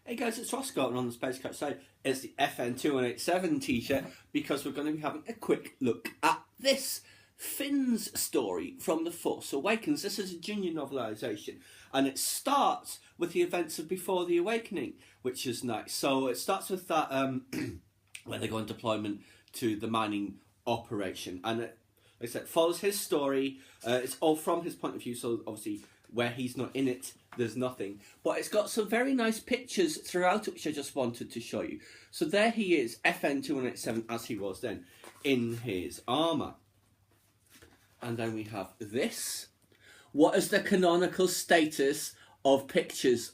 Hey guys, it's Roscoe, and on the Spacecraft side, it's the FN2187 t-shirt, because we're going to be having a quick look at this. Finn's story from The Force Awakens. This is a junior novelisation, and it starts with the events of Before the Awakening, which is nice. So it starts with that, when they go on deployment to the mining operation, and it, like I said, follows his story. It's all from his point of view, so obviously where he's not in it, there's nothing. But it's got some very nice pictures throughout it, which I just wanted to show you. So there he is, FN2187, as he was then, in his armour. And then we have this. What is the canonical status of pictures?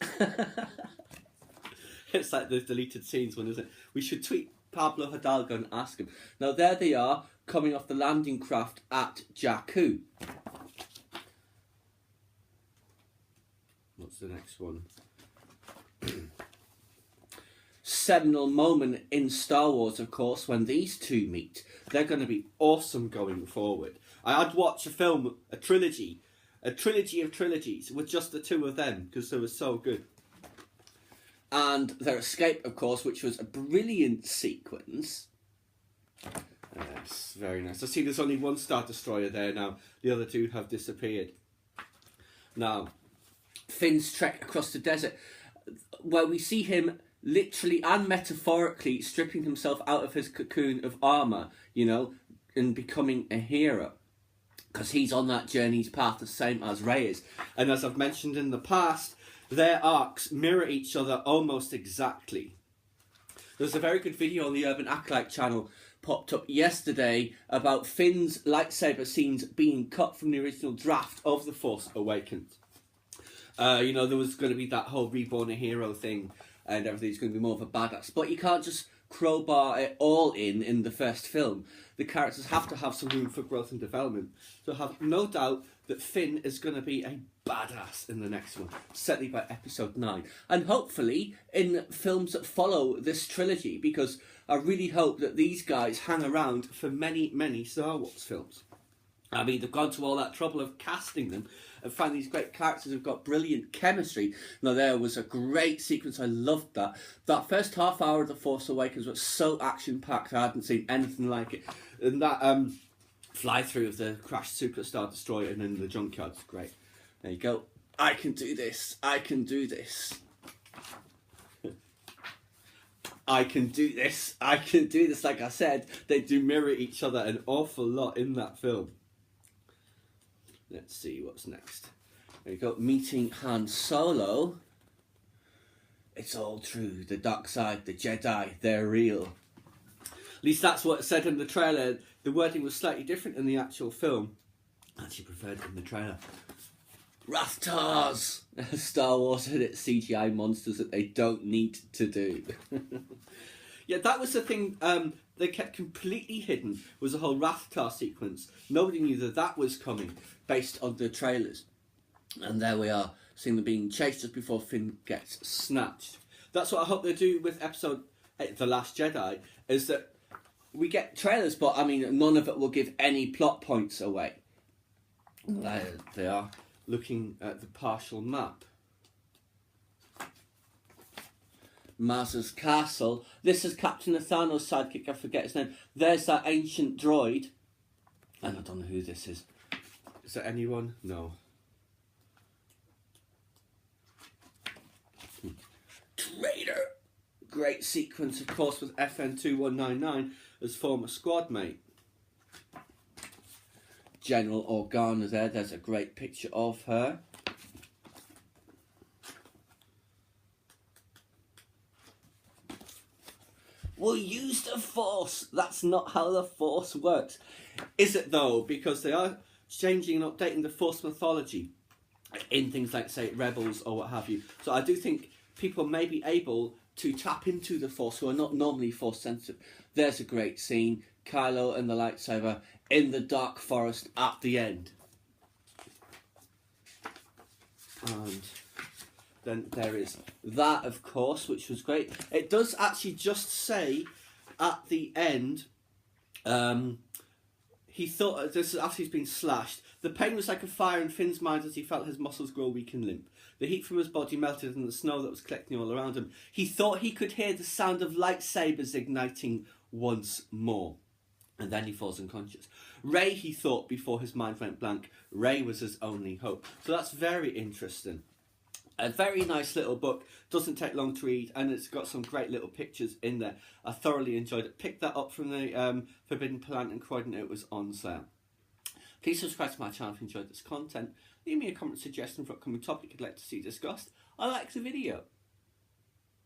It's like the deleted scenes one, isn't it? We should tweet Pablo Hidalgo and ask him. Now there they are, coming off the landing craft at Jakku. What's the next one? Seminal moment in Star Wars, of course, when these two meet. They're going to be awesome going forward. I'd watch a film, a trilogy of trilogies with just the two of them, because they were so good. And their escape, of course, which was a brilliant sequence. Yes, very nice. I see there's only one Star Destroyer there now. The other two have disappeared. Now, Finn's trek across the desert, where we see him literally and metaphorically stripping himself out of his cocoon of armour, you know, and becoming a hero. Because he's on that journey's path, the same as Rey is. And as I've mentioned in the past, their arcs mirror each other almost exactly. There's a very good video on the Urban Acolyte channel popped up yesterday about Finn's lightsaber scenes being cut from the original draft of The Force Awakens. You know, there was going to be that whole reborn a hero thing, and everything's going to be more of a badass. But you can't just crowbar it all in the first film. The characters have to have some room for growth and development. So I have no doubt that Finn is going to be a badass in the next one, certainly by episode 9. And hopefully in films that follow this trilogy, because I really hope that these guys hang around for many, many Star Wars films. I mean, they've gone to all that trouble of casting them and find these great characters who've got brilliant chemistry. Now, there was a great sequence. I loved that. That first half hour of The Force Awakens was so action-packed. I hadn't seen anything like it. And that fly-through of the crashed Superstar Destroyer and then the junkyard is great. There you go. I can do this. I can do this. I can do this. I can do this. Like I said, they do mirror each other an awful lot in that film. Let's see what's next. There you go. Meeting Han Solo. It's all true. The dark side, the Jedi, they're real. At least that's what it said in the trailer. The wording was slightly different in the actual film. I actually preferred it in the trailer. Rathtars! Star Wars and its CGI monsters that they don't need to do. Yeah, that was the thing they kept completely hidden, was the whole Rathtar sequence. Nobody knew that that was coming, based on the trailers. And there we are, seeing them being chased just before Finn gets snatched. That's what I hope they do with episode 8, The Last Jedi, is that we get trailers, but I mean, none of it will give any plot points away. There they are, looking at the partial map. Maz's castle. This is Captain Athano's sidekick, I forget his name. There's that ancient droid. And I don't know who this is. Is there anyone? No. Traitor! Great sequence, of course, with FN2199 as former squad mate. General Organa there. There's a great picture of her. We'll use the Force. That's not how the Force works. Is it though? Because they are changing and updating the Force mythology in things like, say, Rebels or what have you. So I do think people may be able to tap into the Force who are not normally Force sensitive. There's a great scene. Kylo and the lightsaber in the dark forest at the end. And then there is that, of course, which was great. It does actually just say at the end, he thought, this is after he's been slashed, the pain was like a fire in Finn's mind as he felt his muscles grow weak and limp. The heat from his body melted in the snow that was collecting all around him. He thought he could hear the sound of lightsabers igniting once more. And then he falls unconscious. Rey, he thought before his mind went blank, Rey was his only hope. So that's very interesting. A very nice little book, doesn't take long to read, and it's got some great little pictures in there. I thoroughly enjoyed it. Picked that up from the Forbidden Planet in Croydon. It was on sale. Please subscribe to my channel if you enjoyed this content. Leave me a comment suggestion for upcoming topic you'd like to see discussed. I like the video.